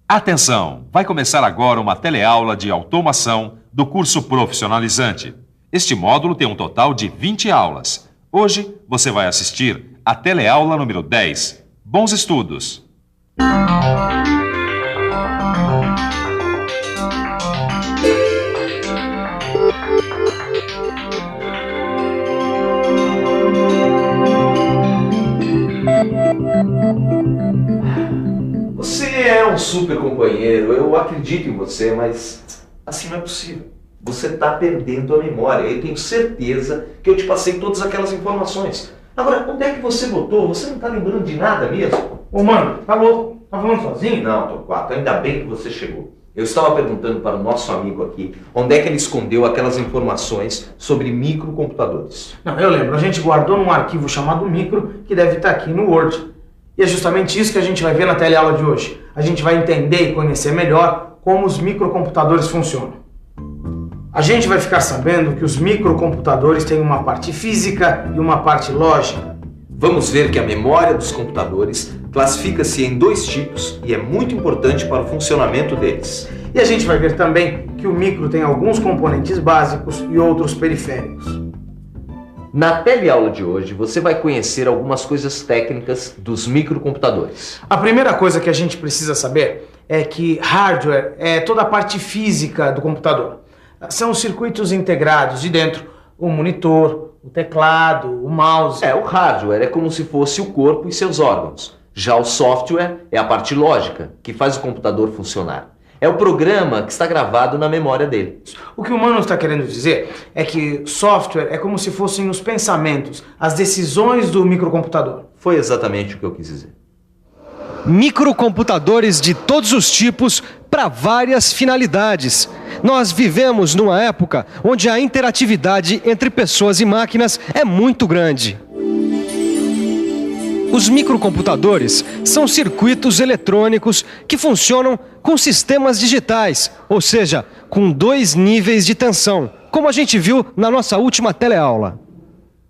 Atenção! Vai começar agora uma teleaula de automação do curso profissionalizante. Este módulo tem um total de 20 aulas. Hoje você vai assistir a teleaula número 10. Bons estudos! Você é um super companheiro, eu acredito em você, mas assim não é possível. Você está perdendo a memória. Eu tenho certeza que eu te passei todas aquelas informações. Agora, onde é que você botou? Você não está lembrando de nada mesmo? Ô mano, tá louco? Tá falando sozinho? Não, Torquato, ainda bem que você chegou. Eu estava perguntando para o nosso amigo aqui onde é que ele escondeu aquelas informações sobre microcomputadores. Não, eu lembro. A gente guardou num arquivo chamado micro que deve estar aqui no Word. E é justamente isso que a gente vai ver na teleaula de hoje. A gente vai entender e conhecer melhor como os microcomputadores funcionam. A gente vai ficar sabendo que os microcomputadores têm uma parte física e uma parte lógica. Vamos ver que a memória dos computadores classifica-se em dois tipos e é muito importante para o funcionamento deles. E a gente vai ver também que o micro tem alguns componentes básicos e outros periféricos. Na teleaula de hoje, você vai conhecer algumas coisas técnicas dos microcomputadores. A primeira coisa que a gente precisa saber é que hardware é toda a parte física do computador. São os circuitos integrados de dentro, o monitor, o teclado, o mouse. O hardware é como se fosse o corpo e seus órgãos. Já o software é a parte lógica, que faz o computador funcionar. É o programa que está gravado na memória dele. O que o Mano está querendo dizer é que software é como se fossem os pensamentos, as decisões do microcomputador. Foi exatamente o que eu quis dizer. Microcomputadores de todos os tipos para várias finalidades. Nós vivemos numa época onde a interatividade entre pessoas e máquinas é muito grande. Os microcomputadores são circuitos eletrônicos que funcionam com sistemas digitais, ou seja, com 2 níveis de tensão, como a gente viu na nossa última teleaula.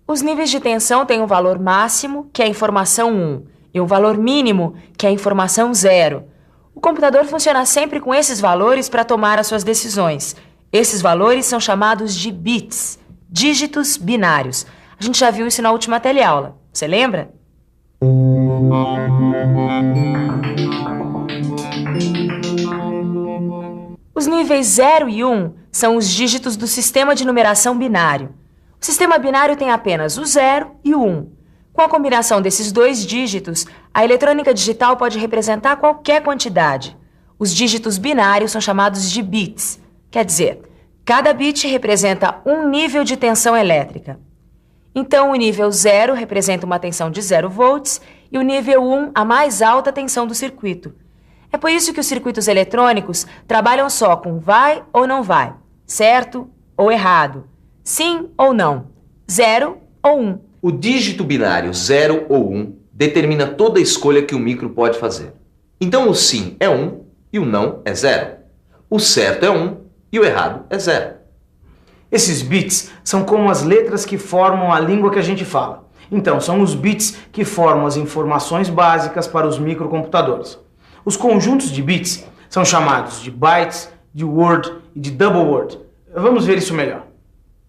Os níveis de tensão têm um valor máximo, que é a informação 1, e um valor mínimo, que é a informação 0. O computador funciona sempre com esses valores para tomar as suas decisões. Esses valores são chamados de bits, dígitos binários. A gente já viu isso na última teleaula. Você lembra? Os níveis 0 e 1 são os dígitos do sistema de numeração binário. O sistema binário tem apenas o 0 e o 1. Com a combinação desses 2 dígitos, a eletrônica digital pode representar qualquer quantidade. Os dígitos binários são chamados de bits. Quer dizer, cada bit representa um nível de tensão elétrica. Então, o nível 0 representa uma tensão de 0 volts e o nível 1 a mais alta tensão do circuito. É por isso que os circuitos eletrônicos trabalham só com vai ou não vai, certo ou errado, sim ou não, 0 ou 1. O dígito binário 0 ou 1 determina toda a escolha que o micro pode fazer. Então o sim é 1 e o não é 0. O certo é 1 e o errado é 0. Esses bits são como as letras que formam a língua que a gente fala. Então, são os bits que formam as informações básicas para os microcomputadores. Os conjuntos de bits são chamados de bytes, de word e de double word. Vamos ver isso melhor.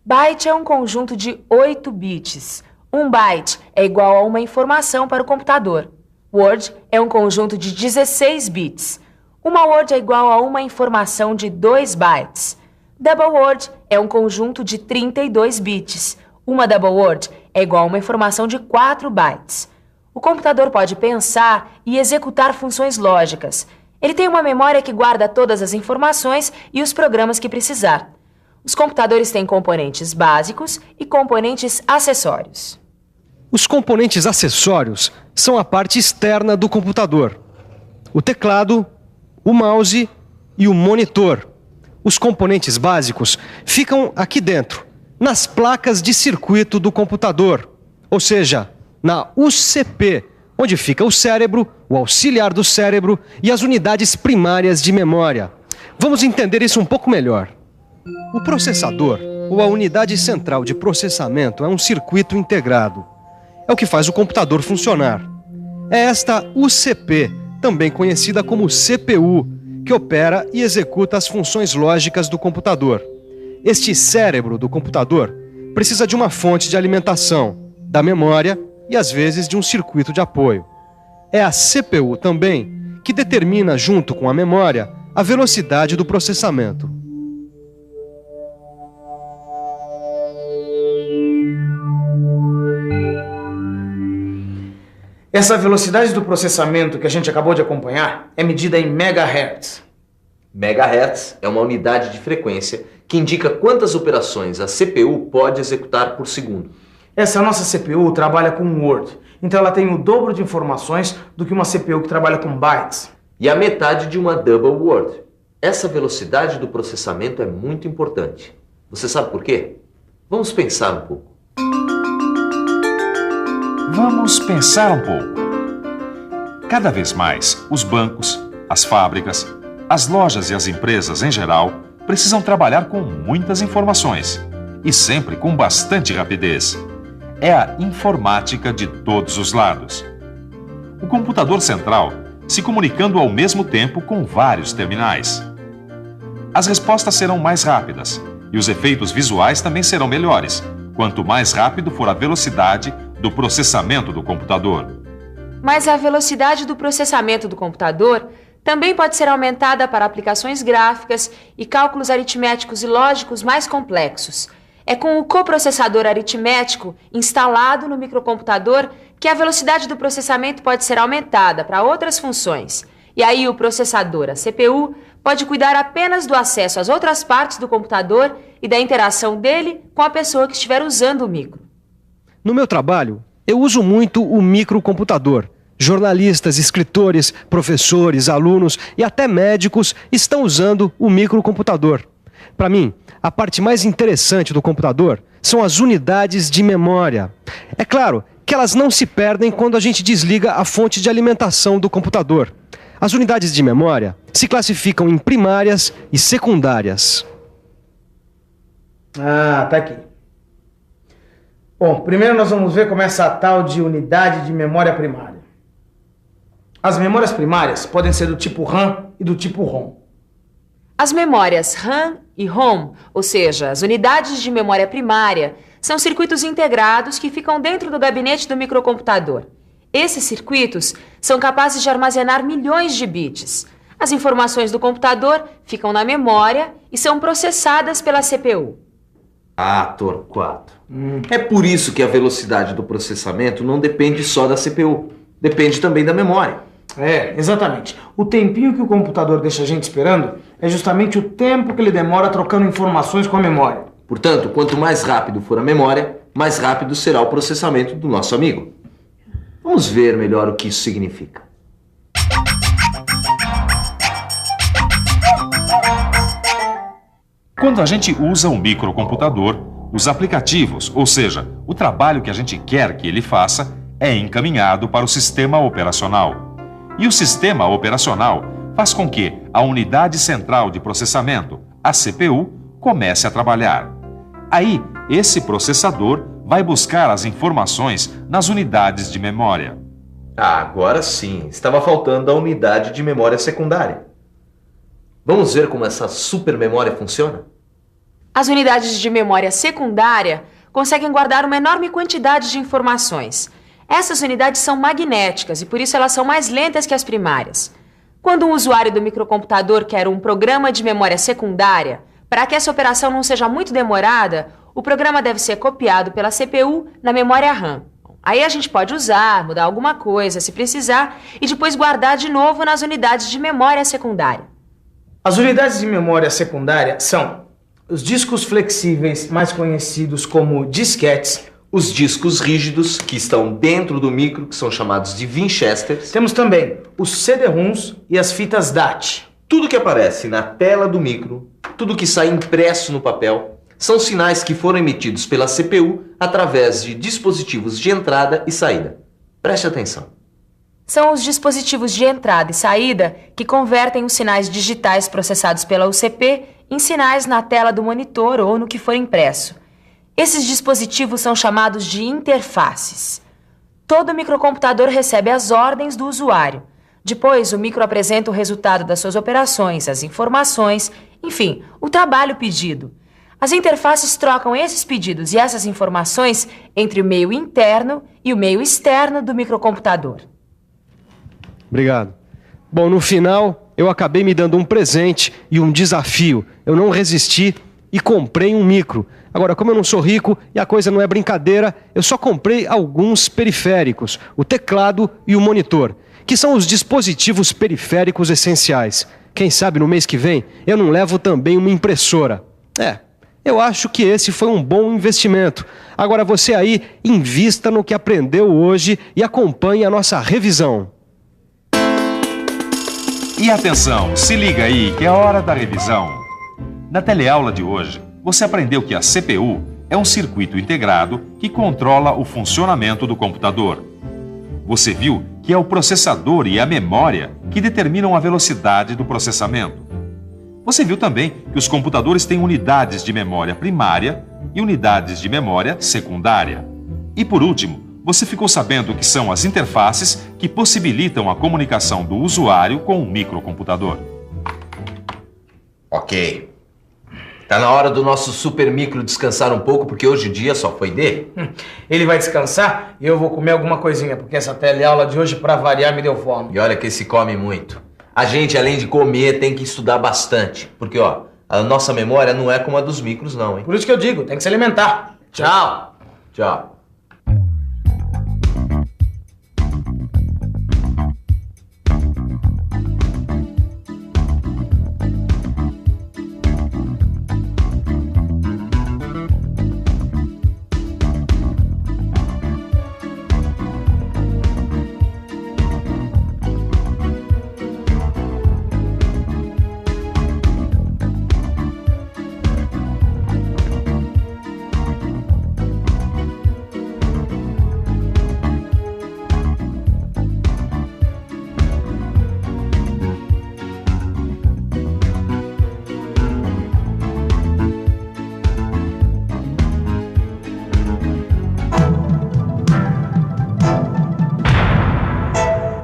Byte é um conjunto de 8 bits. Um byte é igual a uma informação para o computador. Word é um conjunto de 16 bits. Uma word é igual a uma informação de 2 bytes. Double word é um conjunto de 32 bits. Uma double word é igual a uma informação de 4 bytes. O computador pode pensar e executar funções lógicas. Ele tem uma memória que guarda todas as informações e os programas que precisar. Os computadores têm componentes básicos e componentes acessórios. Os componentes acessórios são a parte externa do computador. O teclado, o mouse e o monitor. Os componentes básicos ficam aqui dentro, nas placas de circuito do computador, ou seja, na UCP, onde fica o cérebro, o auxiliar do cérebro e as unidades primárias de memória. Vamos entender isso um pouco melhor. O processador, ou a unidade central de processamento, é um circuito integrado. É o que faz o computador funcionar. É esta UCP, também conhecida como CPU, que opera e executa as funções lógicas do computador. Este cérebro do computador precisa de uma fonte de alimentação, da memória e, às vezes, de um circuito de apoio. É a CPU também que determina, junto com a memória, a velocidade do processamento. Essa velocidade do processamento que a gente acabou de acompanhar é medida em megahertz. Megahertz é uma unidade de frequência que indica quantas operações a CPU pode executar por segundo. Essa nossa CPU trabalha com Word, então ela tem o dobro de informações do que uma CPU que trabalha com bytes. E a metade de uma double word. Essa velocidade do processamento é muito importante. Você sabe por quê? Vamos pensar um pouco. Vamos pensar um pouco. Cada vez mais, os bancos, as fábricas, as lojas e as empresas em geral precisam trabalhar com muitas informações e sempre com bastante rapidez. É a informática de todos os lados. O computador central se comunicando ao mesmo tempo com vários terminais. As respostas serão mais rápidas e os efeitos visuais também serão melhores, quanto mais rápido for a velocidade do processamento do computador. Mas a velocidade do processamento do computador também pode ser aumentada para aplicações gráficas e cálculos aritméticos e lógicos mais complexos. É com o coprocessador aritmético instalado no microcomputador que a velocidade do processamento pode ser aumentada para outras funções. E aí o processador, a CPU, pode cuidar apenas do acesso às outras partes do computador e da interação dele com a pessoa que estiver usando o micro. No meu trabalho, eu uso muito o microcomputador. Jornalistas, escritores, professores, alunos e até médicos estão usando o microcomputador. Para mim, a parte mais interessante do computador são as unidades de memória. É claro que elas não se perdem quando a gente desliga a fonte de alimentação do computador. As unidades de memória se classificam em primárias e secundárias. Ah, tá aqui. Bom, primeiro nós vamos ver como é essa tal de unidade de memória primária. As memórias primárias podem ser do tipo RAM e do tipo ROM. As memórias RAM e ROM, ou seja, as unidades de memória primária, são circuitos integrados que ficam dentro do gabinete do microcomputador. Esses circuitos são capazes de armazenar milhões de bits. As informações do computador ficam na memória e são processadas pela CPU. Ah, Torquato. É por isso que a velocidade do processamento não depende só da CPU. Depende também da memória. É, exatamente. O tempinho que o computador deixa a gente esperando é justamente o tempo que ele demora trocando informações com a memória. Portanto, quanto mais rápido for a memória, mais rápido será o processamento do nosso amigo. Vamos ver melhor o que isso significa. Quando a gente usa um microcomputador, os aplicativos, ou seja, o trabalho que a gente quer que ele faça, é encaminhado para o sistema operacional. E o sistema operacional faz com que a unidade central de processamento, a CPU, comece a trabalhar. Aí, esse processador vai buscar as informações nas unidades de memória. Ah, agora sim. Estava faltando a unidade de memória secundária. Vamos ver como essa supermemória funciona? As unidades de memória secundária conseguem guardar uma enorme quantidade de informações. Essas unidades são magnéticas e por isso elas são mais lentas que as primárias. Quando um usuário do microcomputador quer um programa de memória secundária, para que essa operação não seja muito demorada, o programa deve ser copiado pela CPU na memória RAM. Aí a gente pode usar, mudar alguma coisa se precisar e depois guardar de novo nas unidades de memória secundária. As unidades de memória secundária são os discos flexíveis, mais conhecidos como disquetes, os discos rígidos, que estão dentro do micro, que são chamados de Winchesters. Temos também os CD-ROMs e as fitas DAT. Tudo que aparece na tela do micro, tudo que sai impresso no papel, são sinais que foram emitidos pela CPU através de dispositivos de entrada e saída. Preste atenção. São os dispositivos de entrada e saída que convertem os sinais digitais processados pela UCP em sinais na tela do monitor ou no que for impresso. Esses dispositivos são chamados de interfaces. Todo microcomputador recebe as ordens do usuário. Depois, o micro apresenta o resultado das suas operações, as informações, enfim, o trabalho pedido. As interfaces trocam esses pedidos e essas informações entre o meio interno e o meio externo do microcomputador. Obrigado. Bom, no final, eu acabei me dando um presente e um desafio. Eu não resisti e comprei um micro. Agora, como eu não sou rico e a coisa não é brincadeira, eu só comprei alguns periféricos, o teclado e o monitor, que são os dispositivos periféricos essenciais. Quem sabe no mês que vem eu não levo também uma impressora. Eu acho que esse foi um bom investimento. Agora você aí, invista no que aprendeu hoje e acompanhe a nossa revisão. E atenção, se liga aí que é hora da revisão. Na teleaula de hoje, você aprendeu que a CPU é um circuito integrado que controla o funcionamento do computador. Você viu que é o processador e a memória que determinam a velocidade do processamento. Você viu também que os computadores têm unidades de memória primária e unidades de memória secundária. E por último, você ficou sabendo que são as interfaces que possibilitam a comunicação do usuário com o microcomputador. Ok. Tá na hora do nosso super micro descansar um pouco, porque hoje o dia só foi dele. Ele vai descansar e eu vou comer alguma coisinha, porque essa teleaula de hoje, pra variar, me deu fome. E olha que esse come muito. A gente, além de comer, tem que estudar bastante. Porque, ó, a nossa memória não é como a dos micros, não, hein? Por isso que eu digo, tem que se alimentar. Tchau. Tchau.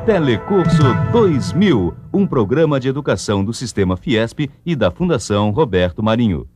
Telecurso 2000, um programa de educação do Sistema Fiesp e da Fundação Roberto Marinho.